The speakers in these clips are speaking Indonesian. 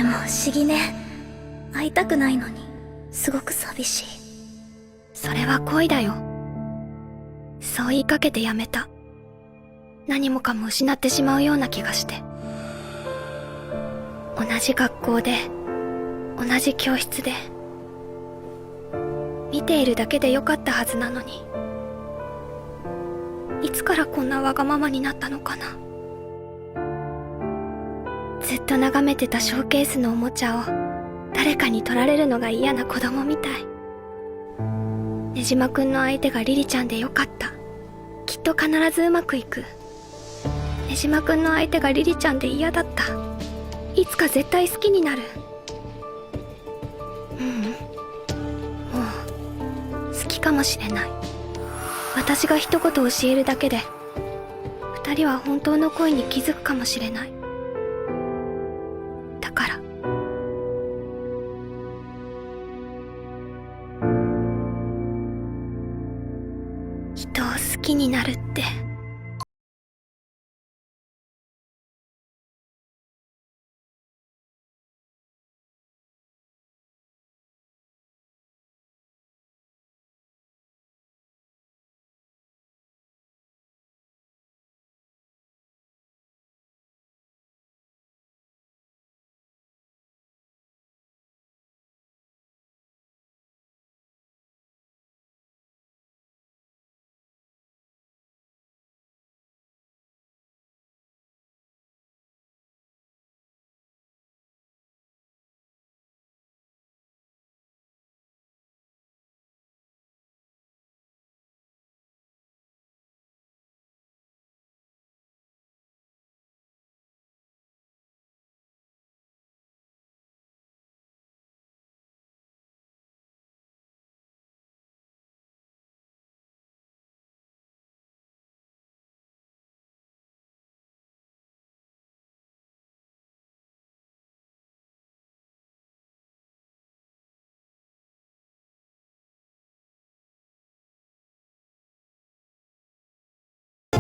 も不思議ね。会いたくないのにすごく寂しい。それは恋だよ。そう言いかけてやめた。何もかも失ってしまうような気がして。同じ学校で同じ教室で見ているだけでよかったはずなのに、いつからこんなわがままになったのかな。ずっと眺めてたショーケースのおもちゃを誰かに取られるのが嫌な子供みたい。ねじまくんの相手がリリちゃんでよかった。きっと必ずうまくいく。ねじまくんの相手がリリちゃんで嫌だった。いつか絶対好きになる。もう好きかもしれない。私が一言教えるだけで二人は本当の恋に気づくかもしれない。だから人を好きになるって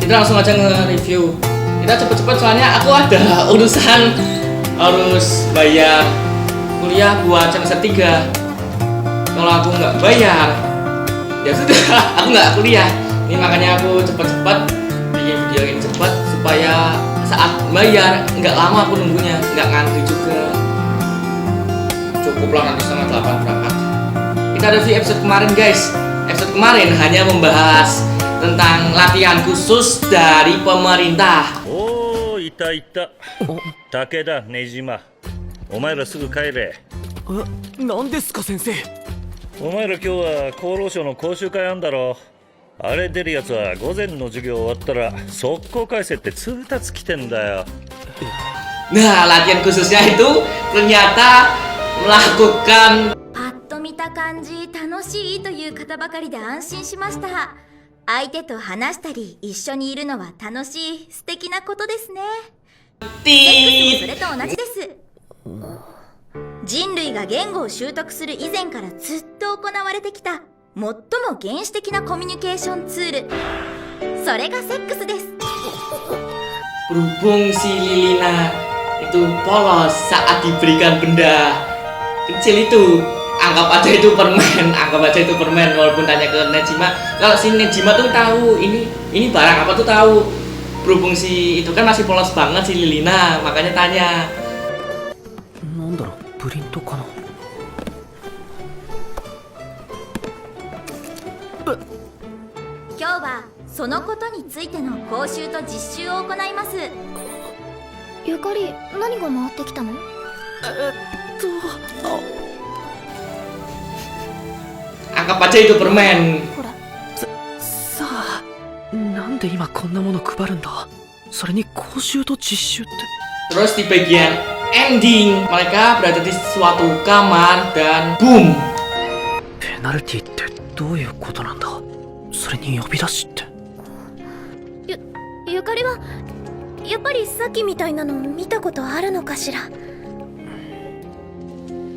Kita langsung aja nge-review. Kita cepet-cepet soalnya aku ada urusan harus bayar kuliah buat semester 3. Kalau aku nggak bayar, ya sudah, aku nggak kuliah. Ini makanya aku cepet-cepet bikin video ini cepet supaya saat bayar nggak lama aku nunggunya, nggak ngantri juga. Cukup lah nanti setengah 8 berangkat. Kita review episode kemarin guys. Episode kemarin hanya membahas tentang latihan khusus dari pemerintah. Oh, いたいた。武田、ねじま。お前らすぐ帰れ。何ですか先生。お前ら今日は厚労省の講習会あんだろ。あれ出るやつは午前の授業終わったら速攻返せって通達来てんだよ。Nah, latihan khususnya itu ternyata melakukan パッと見た感じ楽しいという方ばかりで安心しました。相手と話したり一緒にいるのは楽しい素敵なことですね。セックスもそれと同じです。人類が言語を習得する以前からずっと行われてきた最も原始的なコミュニケーションツール、それがセックスです。 berhubung si Lilina itu polos saat diberikan benda kecil itu, anggap aja itu permen, walaupun tanya ke Nejima. Kalau si Nejima tuh tahu ini barang apa tuh tahu. Berhubung si itu kan masih polos banget si Lilina, makanya tanya. なんだろう、プリントかな。今日はそのことについての講習と実習を行います。ゆかり、何が回ってきたの？Anggap aja itu permen. さあ、なんで今こんなもの配るんだ。それに講習と実習って。 Terus di bagian ending mereka berada di suatu kamar dan boom. ペナルティってどういうことなんだ。それに呼び出しって。ゆかりはやっぱりさっきみたいなの見たことあるのかしら。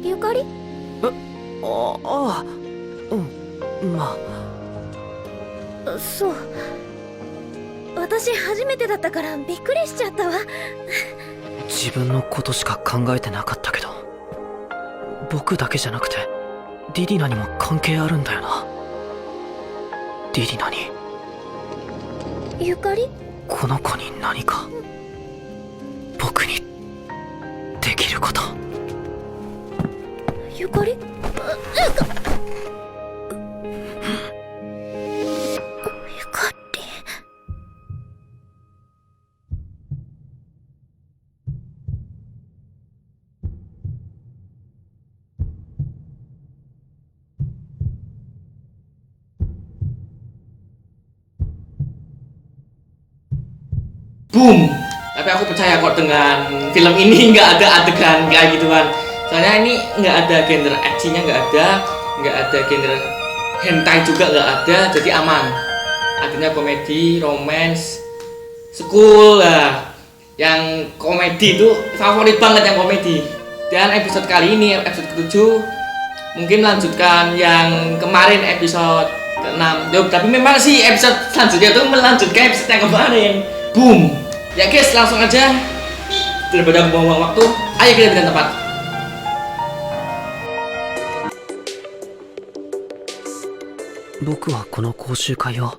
ゆかり？ああ、まあ。そう、私初めてだったからびっくりしちゃったわ。自分のことしか考えてなかったけど。僕だけじゃなくてディディナにも関係あるんだよな。ディディナにゆかり？この子に何か僕にできること。ゆかり？ゆかり。Boom. Tapi aku percaya kok dengan film ini nggak ada adegan kayak gituan. Soalnya ini nggak ada genre actionnya, nggak ada genre hentai juga nggak ada, jadi aman. Adanya komedi, romance, school lah. Yang komedi itu favorit banget yang komedi. Dan episode kali ini, episode ke-7, mungkin melanjutkan yang kemarin episode ke-6. Tapi memang sih episode selanjutnya tuh melanjutkan episode yang kemarin. Boom. Ya guys, langsung aja daripada buang-buang waktu, ayo kita pindah tempat. 僕はこの講習会を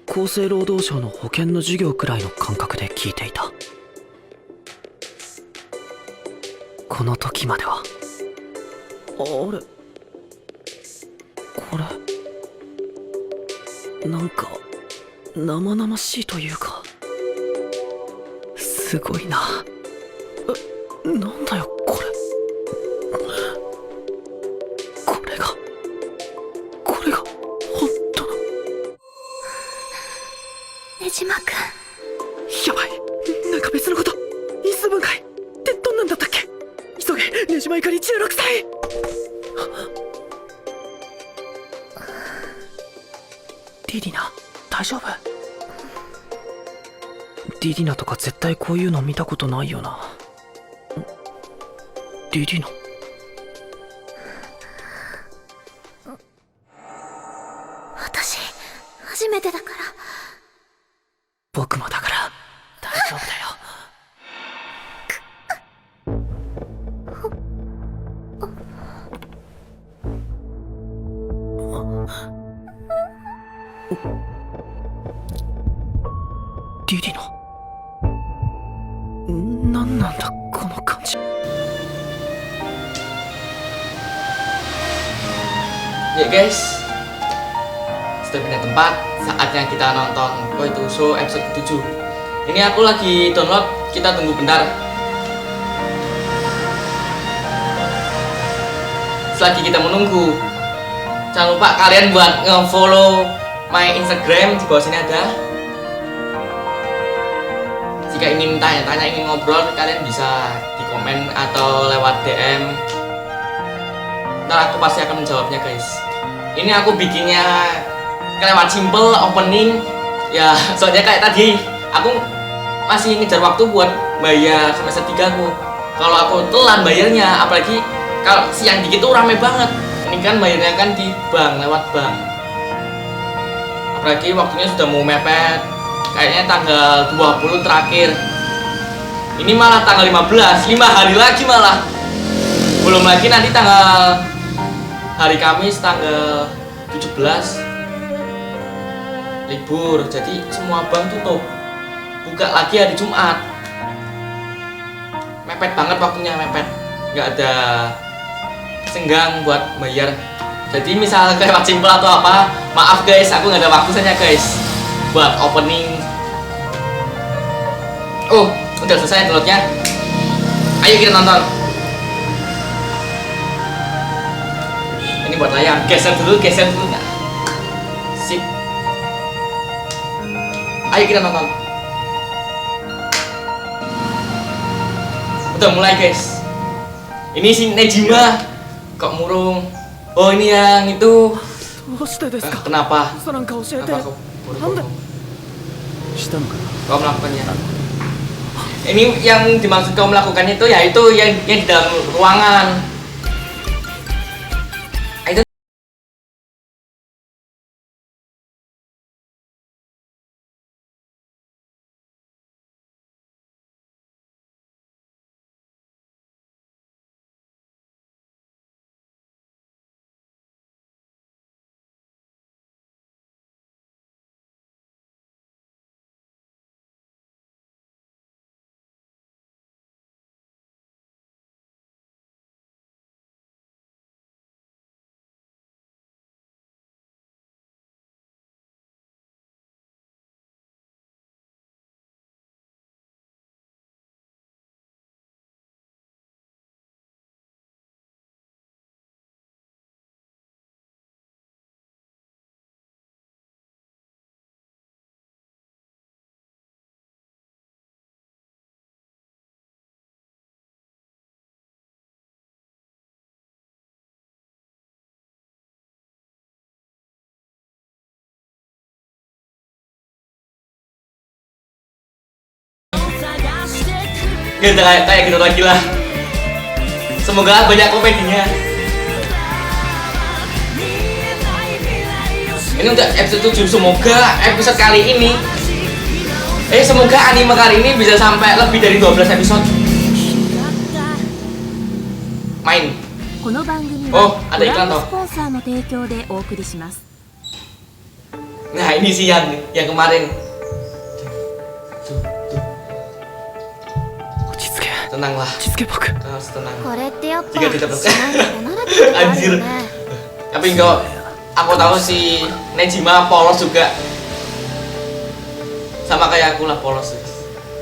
厚生労働省の保険の授業くらいの感覚で聞いていた。この時までは。あれ、これなんか生々しいというか、すごいな。なんだよこれ。これが本当の。ねじまくん。やばい、なんか別のこと。因数分解ってどんなんだったっけ。急げ、ねじまいかり16歳。ディディナ、大丈夫？ディディナとか絶対こういうの見たことないよな。ディディナ。私初めてだから。僕もだから大丈夫だよ。ディディナ、何なんだこの感じ。 Ya guys, sudah pindah tempat, saatnya kita nonton Koito Show episode ke-7. Ini aku lagi download, kita tunggu bentar. Selagi kita menunggu, jangan lupa kalian buat nge-follow my Instagram, di bawah sini ada. Jika ingin tanya-tanya, ingin ngobrol, kalian bisa di komen atau lewat DM. Ntar aku pasti akan menjawabnya guys. Ini aku bikinnya kelewat simple opening ya, soalnya kayak tadi aku masih ngejar waktu buat bayar semester 3 aku. Kalau aku telan bayarnya, apalagi kalau siang dikit tuh rame banget. Ini kan bayarnya kan di bank, lewat bank. Apalagi waktunya sudah mau mepet, kayaknya tanggal 20 terakhir. Ini malah tanggal 15, 5 hari lagi malah. Belum lagi nanti tanggal hari Kamis tanggal 17 libur, jadi semua bank tutup. Buka lagi hari Jumat. Mepet banget waktunya, mepet. Nggak ada senggang buat bayar. Jadi misal kayak simpel atau apa, maaf guys, aku nggak ada waktu saja guys buat opening. Oh, udah selesai downloadnya. Ayo kita nonton. Ini buat layar, geser dulu nggak? Sip. Ayo kita nonton. Udah mulai guys. Ini si Nejima kok murung. Oh ini yang itu. どうしてですか。 Kenapa? そなんか教えて。 Kenapa kau なんでしたのかな。 kau melakukannya? Ini yang dimaksud kau melakukannya itu ya itu yang di dalam ruangan. Gitu kayak gitu lagi lah. Semoga banyak komedinya. Ini untuk episode 7. Semoga episode kali ini semoga anime kali ini bisa sampai lebih dari 12 episode. Main. Oh, ada iklan toh. Nah, ini sih yang kemarin. Tuh. 落ち着け Tenanglah. 落ち着け僕 Harus tenang. これってやっぱ Jika tidak しないとこならってことあるよね Tapi enggak, aku tahu si Nejima polos juga. Sama kayak aku lah polos.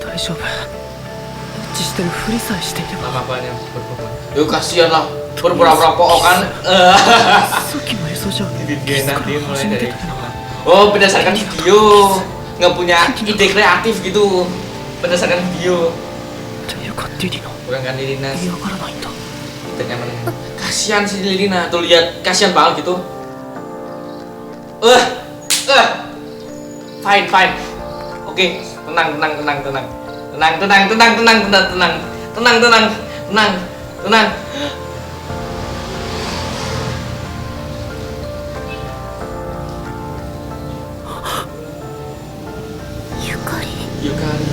大丈夫一致してるふりさえしていれば Apa-apanya berpura-pura. Yuk kasihan lah, berpura-pura pook kan. さっきの映像じゃ Dia nanti から mulai 始め dari てたよな Oh, berdasarkan video. Nggak punya ide kreatif gitu. Berdasarkan video. ていうかリリナ Bukan kan Lilina. 嫌がらないんだ Kita nyaman. Kasihan si Lilina. Tuh lihat, kasihan banget gitu. Fine. Oke, tenang. Yukari.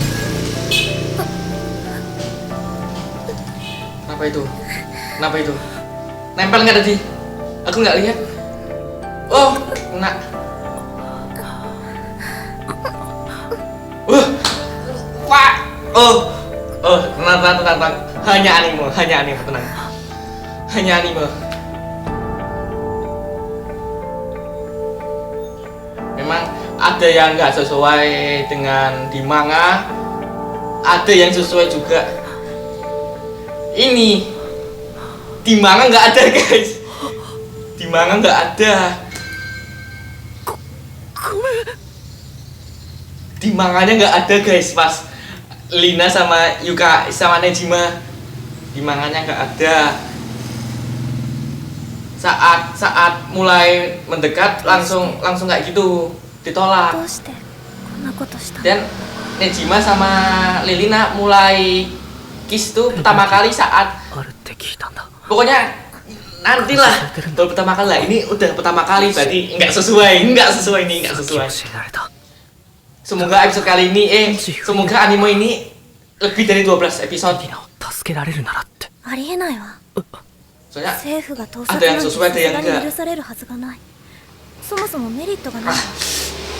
Kenapa itu? Nempel nggak tadi? Aku nggak lihat. Oh, kena. Wah. Tenang. Hanya anime, tenang. Hanya anime. Memang ada yang nggak sesuai dengan di manga, ada yang sesuai juga. Ini di manga nggak ada guys, di manga nggak ada. Di manganya nggak ada guys, pas Lina sama Yuka sama Nejima di manganya nggak ada. Saat mulai mendekat langsung kayak gitu ditolak. どうしてこんなことしたの Dan Nejima sama Lilina mulai kiss tuh pertama kali saat あるって聞いたんだ pokoknya nantilah baru pertama kali lah. Ini udah pertama kali berarti nggak sesuai さっき教 sesuai. えられた Semoga episode kali ini semoga anime ini lebih dari 12 episode. リナを助けられるならって ありえないわ Soalnya 政府が盗撮 ada なん yang て sesuai さ ada す yang がに enggak. 許されるはずがないそもそもメリットがないわ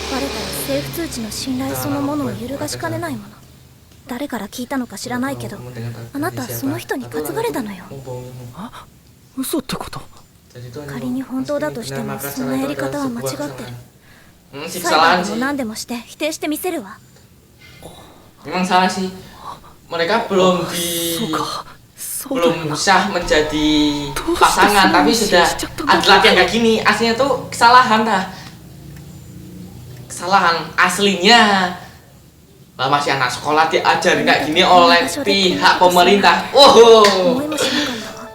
バレたら政府通知の信頼そのものを揺るがしかねないもの誰から聞いたのか知らないけどあなたはその人に担がれたのよ嘘ってこと 仮に本当だとしてもそんなやり方は間違ってる sih 裁 kesalahan 判でも sih. 何でもして否定してみせるわ Memang salah sih. Mereka belum そうかそうだよ belum な sah menjadi pasangan tapi sudah ada laki yang kayak gini. Aslinya tuh kesalahan aslinya lah masih anak sekolah diajarin kayak gini oleh pihak pemerintah. 思いもしなかったわ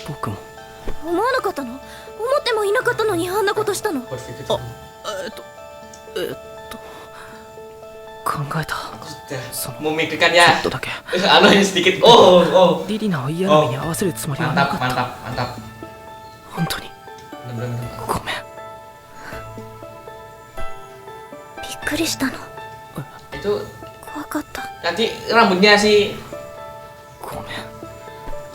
僕も思わなかったの思ってもいなかったのにあんなことしたの考えた Aku sudah memikirkan ya. ちょっとだけ Anu sedikit. Oh. リリナを嫌な目に遭わせるつもりはなか Mantap, った mantap. 本当に Bener-bener. ごめんびっくりしたの Itu 怖かった nanti rambutnya si ごめ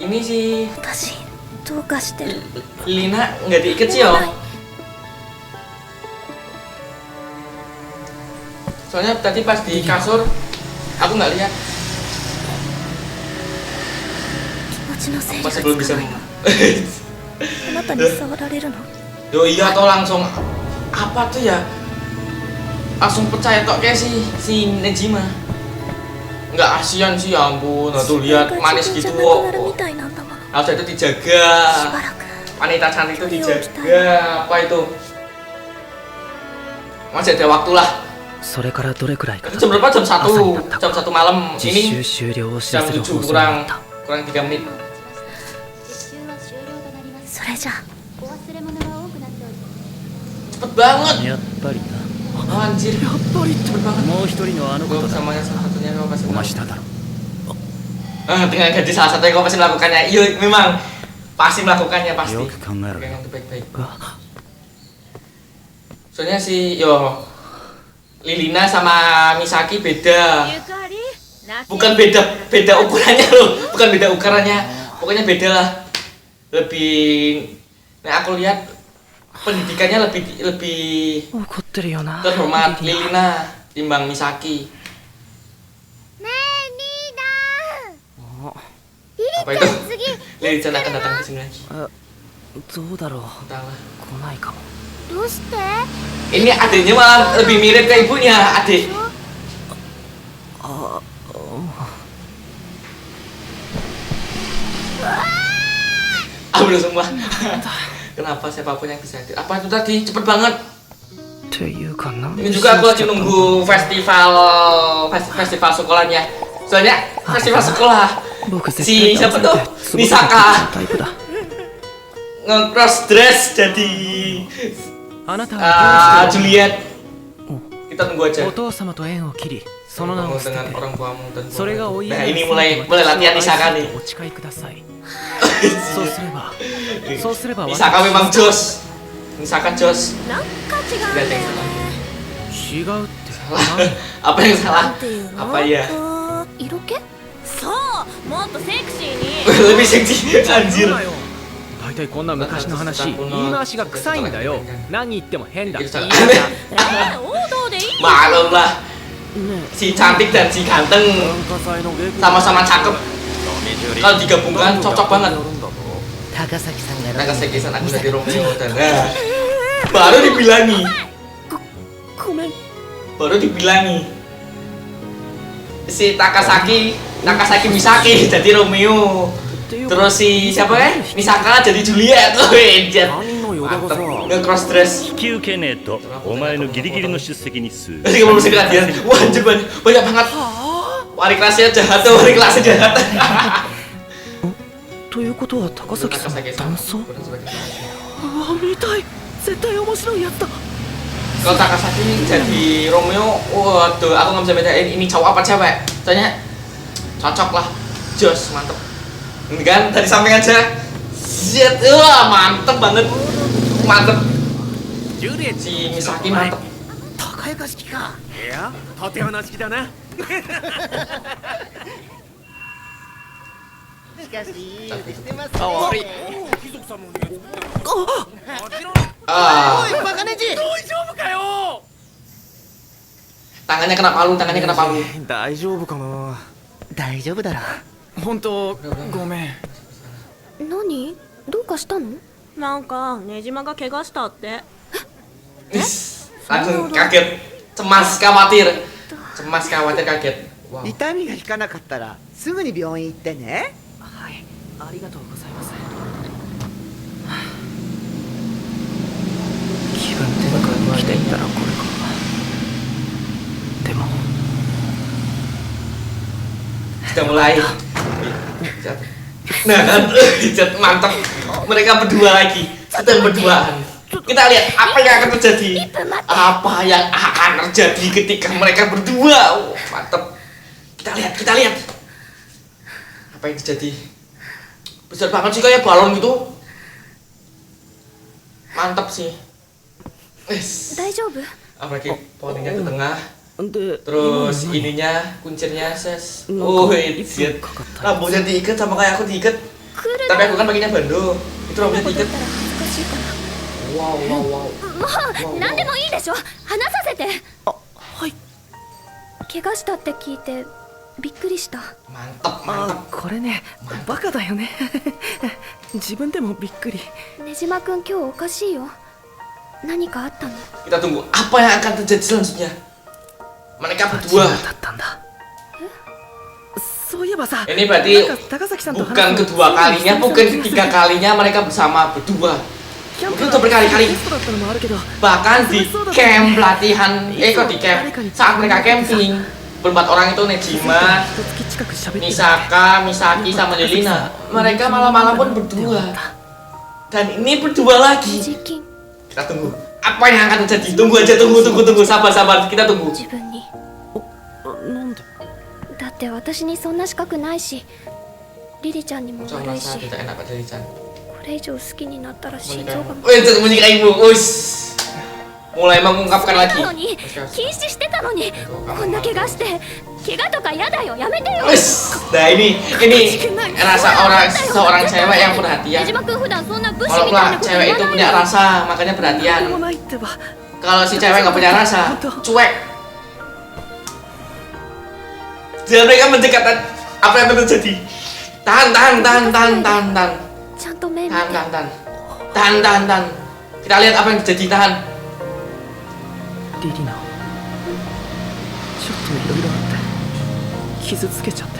ん ini si 私どうかしてる Lina nggak diikat sih yo. ない Soalnya tadi pas di kasur aku nggak lihat. 気持ちの整理が Masih つ belum か bisa. ないのあなたに触られるの Yo iya atau langsung apa tuh ya? Langsung percaya tok kayak si Nejima. Nggak kasihan sih ya ampun. Nah, tuh lihat それが manis 自 gitu 分じゃなくなるみ kok. たいなんだもの Harusnya itu し dijaga. ばらく Wanita cantik itu dijaga. Apa itu? Masih ada waktu lah. それからどれくらいか Itu jam berapa? Jam 1 jam 1 malam. 実 Ini 習終了を知ら jam せる 7 放送があっ kurang た kurang 3 menit. それじゃあ Cepet banget. やっぱりな Oh, anjir. やっぱり Cepet banget. もう一人のあの Gue ことだ sama yang salah satunya gue kasih お tahu. 前しただろ Dengan gaji salah satu yang kau pasti melakukannya. Iya, memang pasti melakukannya pasti. よく考えろ Oke, よ itu baik-baik. Soalnya si Lilina sama Misaki beda. ゆかり Bukan beda ukurannya loh, bukan beda ukurannya. Pokoknya beda lah. Lebih, nah aku lihat pendidikannya lebih 怒ってるよな terhormat Lilina timbang Misaki. Apa itu? Lilina akan datang ke sini lagi. どうだろう Entahlah. 来ないかもどうして Ini adiknya malah lebih mirip ke ibunya, adik. Udah semua. Kenapa siapapun yang bisa hadir? Apa itu tadi? Cepet banget. っていうかなん Ini juga aku lagi nunggu festival sekolahnya. Soalnya festival sekolah 僕絶 si 対 siapa 騙 tuh されて潰れて Misaka タイプだ nge-cross dress jadi あなたは Juliet. Kita tunggu どうして aja. お父様と縁を切りその名 Ketemu を捨て dengan て orang tuamu dan それがお家 Nah に ini mulai latihan Misaka nih. お誓いくださいそうすれば Misaka memang jos. Misaka jos. なんか違 Tidak ada yang salah. 違うって Apa yang salah? Apa ya? 色気そうもっとセクシーに Lebih seksi anjir. 大体こんな昔の話言い回しが臭いんだよ何言っても変だ Itu salah. 王道でいい Maklum lah. Si cantik dan si ganteng 文化祭の劇 sama-sama cakep. Kalau digabungkan cocok banget. 高崎さんが Nagasaki-san aku jadi Romeo dan baru dibilangi. ごめん Baru dibilangi. Si Takasaki Misaki jadi Romeo. Terus si siapa ya? Misaka jadi Juliet. Wejat. 他人のよだがさ Nge-cross dress. 引き受けねえとお前のギリギリの出席日数 30% kehadiran. Wah, anjir banyak banget. Wali kelasnya jahat tuh, wali kelasnya jahat. ということは高崎さん Takasaki-san. 男装 Bukan sebagai temannya. うわ見たい絶対面白いやつだ Kalau Takasaki jadi Romeo, waduh, aku nggak bisa bedain ini cowok apa cewek. Soalnya cocok lah, jos, mantep. Ini kan dari samping aja, zet, wah mantep banget, mantep. Si Misaki mantep. 高床式かいや立花式だなしかしいい腕してますね Ah, バカネジ tangannya kena palu, tangannya kena palu. 大丈夫かな大丈夫だろ本当ごめん何どうかしたのなんかねじまが怪我したって Langsung kaget, cemas, khawatir, kaget. Wow. 痛みが引かなかったらすぐに病院行ってねはいありがとうございます気分転換に来ていったらこれかでも Sudah mulai. Nah kan, mantap. Mereka berdua lagi, sedang berduaan. Kita lihat apa yang akan terjadi. Apa yang akan terjadi ketika mereka berdua. Oh, mantap. Kita lihat. Apa yang terjadi? Besar banget sih kayak balon gitu. Mantap sih. Wes. 大丈夫 Apalagi pohonnya ke tengah. で Terus ininya kuncirnya ses. Oh, idiot. Rambutnya diikat sama kayak aku diikat. Tapi aku kan pakainya bando. Itu rambutnya こと diikat. ったら恥ずかしいから Wow. もう何でもいいでしょ話させてはい怪我したって聞いてびっくりした Mantap, あ mantap. これねバカだよね自分でもびっくりねじまくん今日おかしいよ何かあったの Kita tunggu apa yang akan terjadi selanjutnya. Mereka 間違 berdua. いだったんだそういえばさ Ini berarti 高崎さんと bukan 話す kedua kalinya, bukan ketiga kalinya mereka bersama berdua. キャン Mungkin プ udah berkali-kali. テストだったのもあるけど Bahkan di camp pelatihan, kok di camp saat mereka camping berempat orang itu Nejima, 一月近く喋ってた Misaka, Misaki sama Lilina. Mereka malam-malam pun berdua. Dan ini berdua lagi. 実金 Kita tunggu. Apa yang akan terjadi? Tunggu aja, tunggu. Sabar. Kita tunggu. 自分になんでだって私にそんな資格ないしリリちゃんにも Muncul 悪い merasa し、 tidak enak pada Lili-chan. これ以上好きになったら心臓が Wih, itu menyukaimu, us. Mulai mengungkapkan lagi. なのに禁止してたのに、こんな怪我して怪我とか嫌だよ、やめてよ。 Us. Nah ini rasa seorang cewek yang 江 perhatian. 島君普段そんな武士 Kalau みたいな pula こと cewek 言 itu わ punya ないよ。 rasa, makanya perhatian. でもないってば Kalau si cewek nggak punya rasa, cuek. Jangan mereka mendekatkan apa yang terjadi. Tahan. ちゃんと目見て。 Tahan. Kita lihat apa yang terjadi, tahan. リリナちょっといろいろあって傷つけちゃって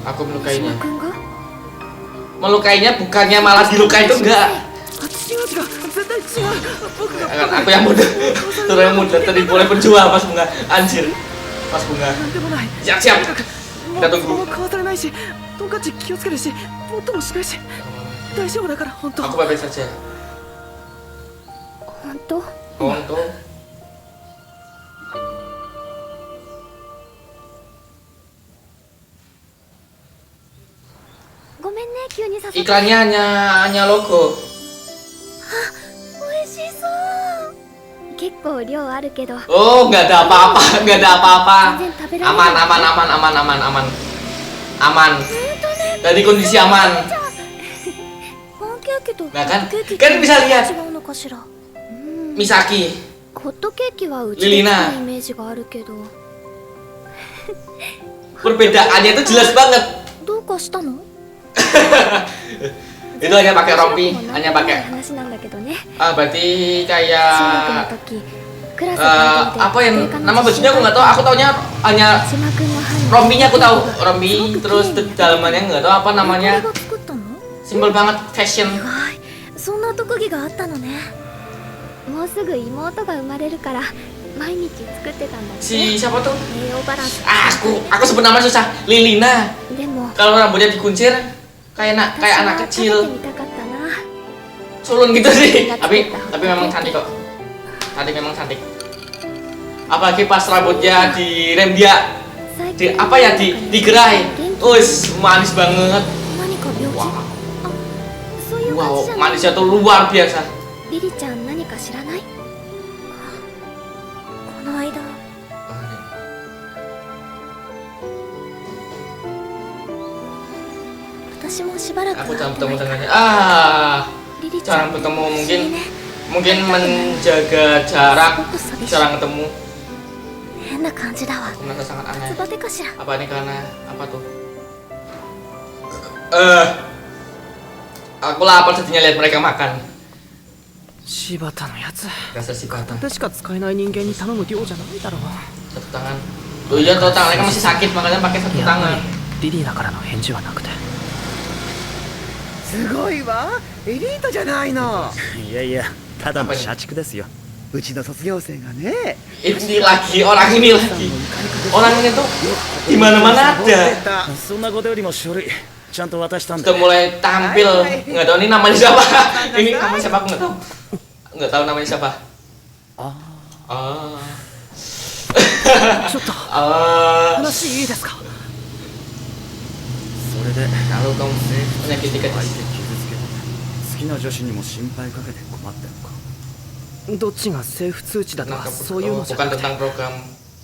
Aku 江島 melukainya. 君が Melukainya bukannya malah dilukai itu enggak. あ違う絶対違う僕が Kan aku yang muda. Turun yang muda tertipu oleh penjual pas bunga. Anjir. Pas bunga. なんでもない Siap. も Kita う tunggu. かわされないしトンカチ気をつけるし音もしないし大丈夫だから本当 Aku baik-baik saja. 本当？ Untuk ごめんね急に誘って。 iklannya hanya logo. 美味しそう。結構量あるけど。 Oh, nggak ada apa-apa, nggak ada apa-apa. 全然食べられる。 Aman. Dari kondisi aman. パンケーキとホッ Nah ト kan, ケーキ kan bisa lihat 違うのかしら。 Misaki, ホットケーキはうちでリリナ作るイメージがあるけど。 perbedaannya itu jelas banget. どうかしたの？ Itu hanya pakai rompi, hanya pakai. 話なんだけどね。 Berarti 中 kayak 学の時、クラス apa yang nama bajunya aku nggak tahu. Aku taunya hanya 島君の班に rompinya aku tahu, rompi terus dalamannya nggak tahu apa これ namanya. が作ったの？ Simpel banget, fashion. 意外。そんな特技があったのね。もうすぐ妹が生まれるから毎日作ってたんだって。 Si siapa tuh? 栄養バランス。 Aku sebut nama susah. Lilina. でも Kalau rambutnya dikuncir kayak anak 私は kecil. 食べてみたかったな。 Sulun gitu sih. Tapi memang cantik kok. Memang cantik. Apalagi pas rambutnya direm dia apa ya digerai. Us, manis banget. 何か病気？ Wow. あ、そういう感じ Wow, じゃない。 manisnya tuh luar biasa. リリちゃん何か知らない？この間私もしばらく Aku 会 jarang ってな bertemu いから dengannya. リリちゃん Jarang bertemu 不思議 mungkin ね。 mungkin menjaga jarak すごく寂しい。 jarang ketemu. 変な感じだわ。 Aku merasa sangat aneh. 夏バテかしら。 Apa ini karena apa tuh? Aku lapar jadinya lihat mereka makan. 柴田のやつ Dasar si Bata. 片手しか使えない人間に頼む量じゃないだろう Satu tangan. Loh iya tuh tangannya kan masih sakit makanya pakai satu やっぱ tangan. りリリーナからの返事はなくてすごいわエリートじゃないのいやいやただの社畜ですようちの卒業生がね Ini lagi orang ini lagi. Orang ini tuh di mana-mana ada. そんなことよりも書類ちゃんと渡したん Sudah だ mulai tampil. Nggak tahu ini namanya siapa. Ini namanya siapa aku nggak tahu. Nggak tahu namanya siapa. Ah.ちょっと Ah. 話いいですかそれで Lalu kamu menyakiti 相手 gadis. 傷つけて好きな女子にも心配かけて困ってんのかどっちが政府通知だと Nah, かそういうのじゃ bukan なくて tentang program.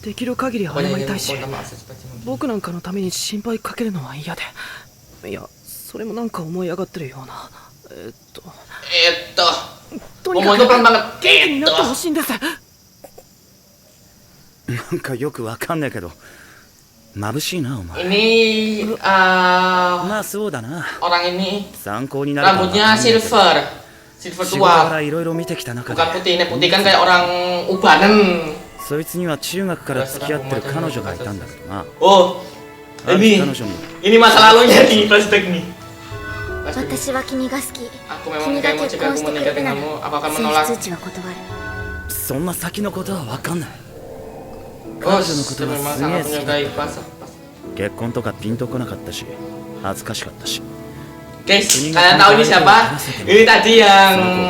できる限り謝 Pokoknya り ini たいし minta maaf secepat mungkin. 僕なんかのために心配かけるのは嫌でいやそれもなんか思い上がってるようなとに Ngomong か itu く pelan banget. 元気になってほしいんですなんかよくわかんねえけど眩しいなお前 Ini まあそうだな orang ini 参考になるかわかんね rambutnya えけど silver. Silver 仕事か tua. らいろいろ見てきた中 Bukan で putih, ini putih kan kayak orang ubanan. そいつには中学から付き合ってる彼女がいたんだけどな Oh, ある ini 彼女に ini masa lalunya di flashback nih. Flashback. 私は君が好き。 Aku memang 君が kayak mau 結 jika 婚 aku してく menikah れるなら denganmu, apa akan 政 menolak? 府通知は断る。そんな先のことはわかんない Oh, 彼女のことは memang すげえ sangat 好き menyukai pas. 結婚とかピンとこなかったし恥ずかしかったし Guys, kalian tahu ini siapa? Ini tadi yang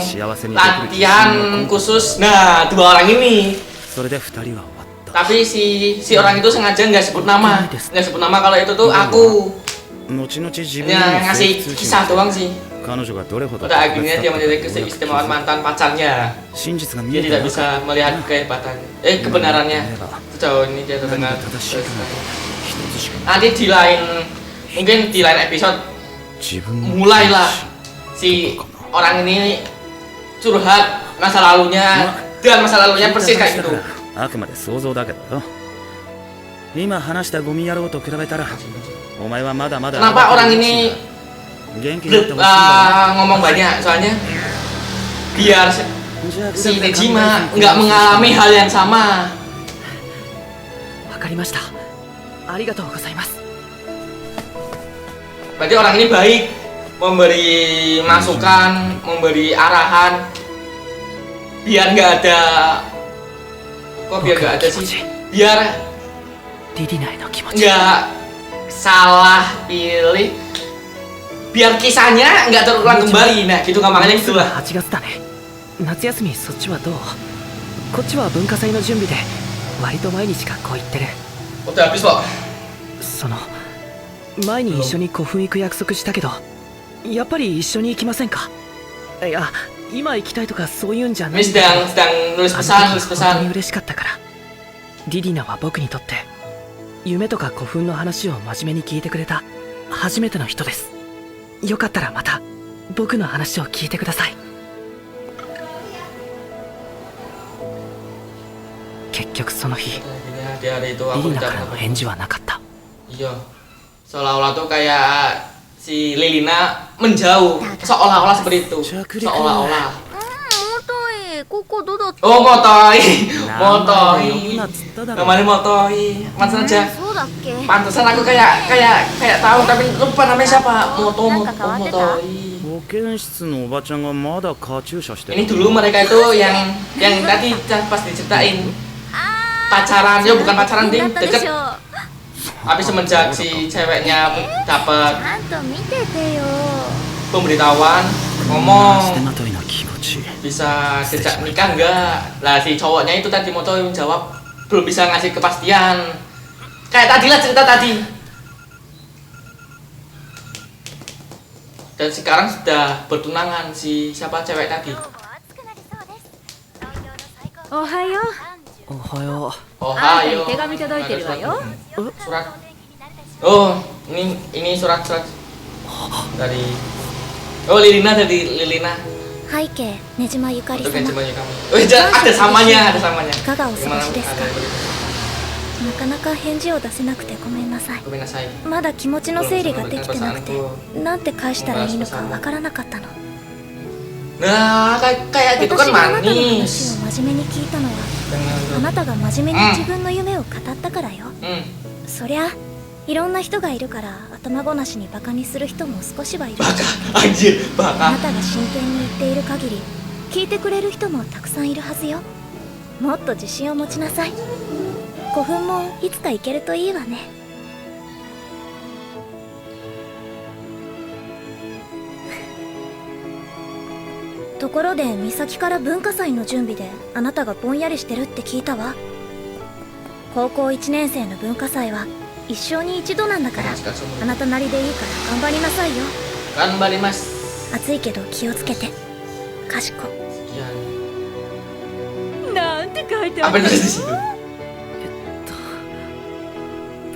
latihan khusus. Nah, dua orang ini. それで二人は終わった Tapi si orang itu sengaja nggak sebut nama. Nggak sebut nama kalau itu tuh aku. 後々自分 Hanya に ngasih kisah doang sih. 彼女がどれほど Pada akhirnya dia menjadi keistimewaan mantan pacarnya. 真実が見 Dia えて tidak なか bisa った melihat kebenarannya. Sejauh ini dia 何 terdengar が正しいかなど一つしか nanti di lain mungkin di lain episode 自分の mulailah si orang ini curhat masa lalunya dan masa lalunya persis kayak gitu. あくまで想像だけどよ今話したゴミ野郎と比べたらお前はまだまだ Kenapa orang ini 元気になってほしいんだ ngomong banyak? Soalnya biar じゃあ si Dejima nggak mengalami hal yang sama. わかりました。ありがとうございます。 Berarti orang ini baik, memberi masukan, memberi arahan, biar nggak ada, kok biar nggak ada sih, biar リリナへの気持ち。 nggak salah pilih, biar kisahnya nggak terulang kembali. Nah, gitu gampangnya もうすぐ gitulah. 8月だね。夏休みそっちはどう？こっちは文化祭の準備で割と毎日学校行ってる。 Udah habis kok. その前に一緒に古墳行く約束したけど、やっぱり一緒に行きませんか？いや、今行きたいとかそういうんじゃな Ini いんだけど。 sedang nulis あの pesan, 時 nulis 本当に pesan. 嬉しかったから。リリナは僕にとって夢とか古墳の話を真面目に聞いてくれた初めての人です。よかったらまた僕の話を聞いてください。結局その日、 Akhirnya di hari itu リ aku リナか tidak らの返事はなかった。 Iya, seolah-olah tuh kayak si Lilina menjauh, seolah-olah seperti itu, seolah-olah. ここどうだった Oh, Motoi, 呼 Motoi, んなっつっただろ namanya Motoi, pantesan aja. そうだっけ Pantesan aku kayak tahu tapi lupa namanya siapa. Motoi. 保健室のおばちゃんがまだカチューシャしてる Ini dulu mereka itu yang tadi pas diceritain pacaran, ya bukan pacaran ding, だったで deket. しょ Tapi semenjak si ceweknya dapat ちゃんと見ててよ pemberitahuan 捨て ngomong まといの気持ち bisa sejak nikah enggak. Lah si cowoknya itu tadi Moto yang jawab belum bisa ngasih kepastian. Kayak tadi lah cerita tadi. Dan sekarang sudah bertunangan si siapa cewek tadi. おはよおはよ Oh あんたに ayo. 手紙届いてるわよ Surat. Oh, ini surat-surat dari Oh, Lilina dari Lilina. 背景ねじまゆかり Untuk 様 yang kamu. Oh, ada samanya, ada samanya. いかがお過ご Gimana? しですか Ada. なかなか返事を出せなくてごめんなさい Gomenasai. まだ気持ちの整理ができてなくてなんて返したらいいのかわからなかったの Nah, kayak gitu 私 kan があなたの manis. 話を真面目に聞いたのはあ Dengan なたが真面目に自分の夢を語ったからよ そりゃいろんな人がいるから頭ごなしにバカにする人も少しはいるでしょうね Anjir, あ baka. なたが真剣に言っている限り聞いてくれる人もたくさんいるはずよもっと自信を持ちなさい古墳もいつか行けるといいわねところで美咲から文化祭の準備であなたがぼんやりしてるって聞いたわ高校1年生の文化祭は一生に一度なんだからあなたなりでいいから頑張りなさいよ Kan Mbak Mas. 暑いけど気をつけてかしこ Sekian. なんて書いて Apa yang tulis di situ?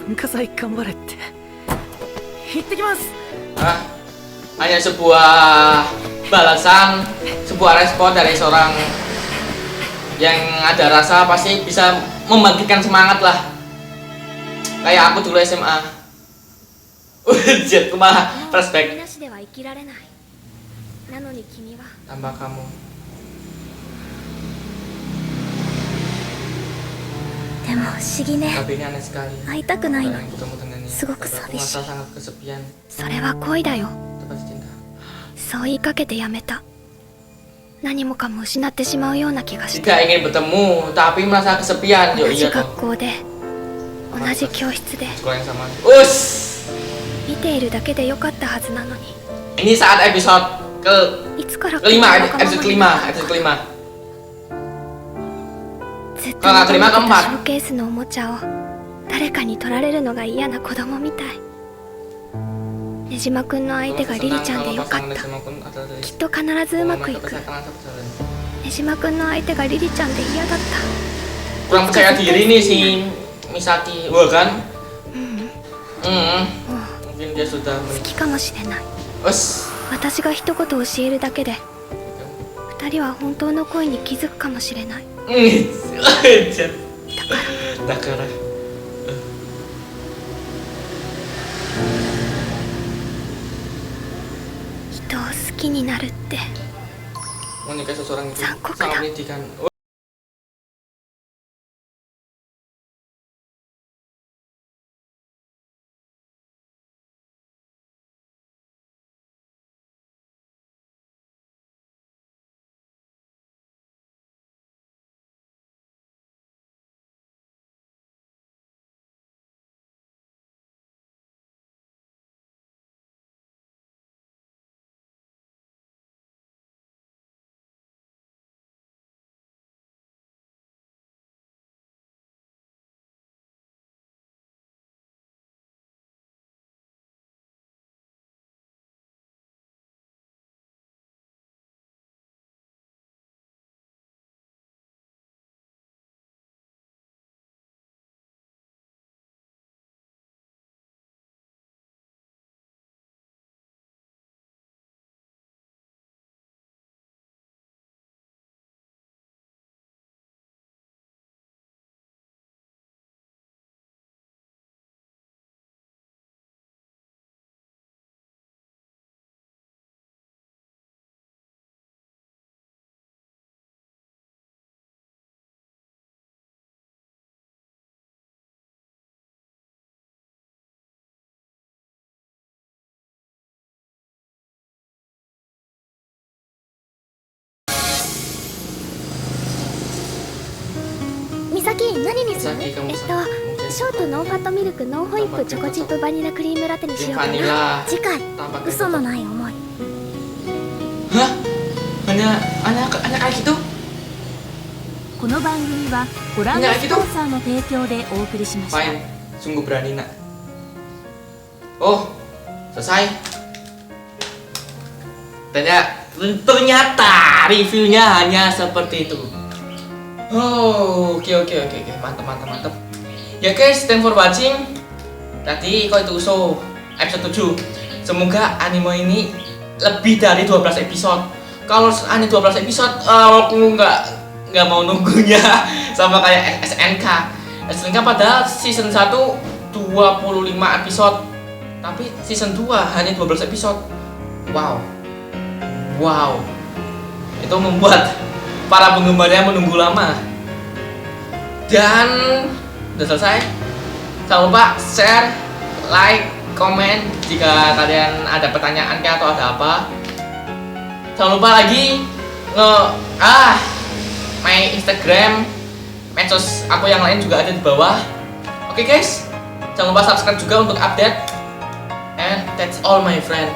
文化祭頑張れって行ってきます Hah? Hanya sebuah balasan, sebuah respon dari seorang yang ada rasa pasti bisa membangkitkan semangat lah. Kayak aku dulu SMA. Jet, malah み flashback なしでは生きられないなのに君は tambah kamu. でも不思議ね Tapi ini aneh sekali. 会いたくないの Sekarang ketemu dengannya. Sungguh Tapi aku kesabian. merasa sangat kesepian. それは恋だよ Tepat cinta. そう言いかけてやめた何もかも失ってしまうような気がして Tidak ingin bertemu, tapi merasa kesepian. 同 Yo じ iya 学 toh. 校で同じ教室で Sekolah yang sama. Us. 見ているだけでよかったはずなのに Ini saat episode ke いつから kelima, 仲間 episode にな kelima, った episode kelima. ずっと Kalau nggak 求め kelima てた keempat. ショーケースのおもちゃを誰かに取られるのが嫌な子供みたい江島くんの相手がリリちゃんでよかった。きっと必ずうまくいく。江島くんの相手がリリちゃんで嫌だった。 kurang percaya diri nih si Misaki, wah kan? Mungkin dia sudah 好きかもしれない。 us 私が一言教えるだけで二人は本当の恋に気づくかもしれない。だから 人を好きになるって menikah seseorang itu Sanggup sangat tidak? menyedihkan.美咲、何にする？ Misaki, kamu ショートノーファットミルクノーホイップチョコチップバニラクリームラテにしようかな。 vanilla 次回 tanpa 嘘のない思い。 Hah? Anak kayak gitu? この番組はご覧のスポンサーの提供でお送りしました。 Fine, sungguh berani nak. Oh, selesai. Ternyata reviewnya hanya seperti itu. Oh, oke, mantap. Ya guys, thanks for watching. Tadi kok itu Uso episode 7. Semoga anime ini lebih dari 12 episode. Kalau anime 12 episode, aku nggak mau nunggunya sama kayak SNK. SNK padahal season 1 25 episode, tapi season 2 hanya 12 episode. Wow, itu membuat para penggemarnya menunggu lama. Dan udah selesai. Jangan lupa share, like, komen jika kalian ada pertanyaan atau ada apa. Jangan lupa lagi my Instagram, medsos aku yang lain juga ada di bawah. Oke guys, jangan lupa subscribe juga untuk update. And that's all my friend.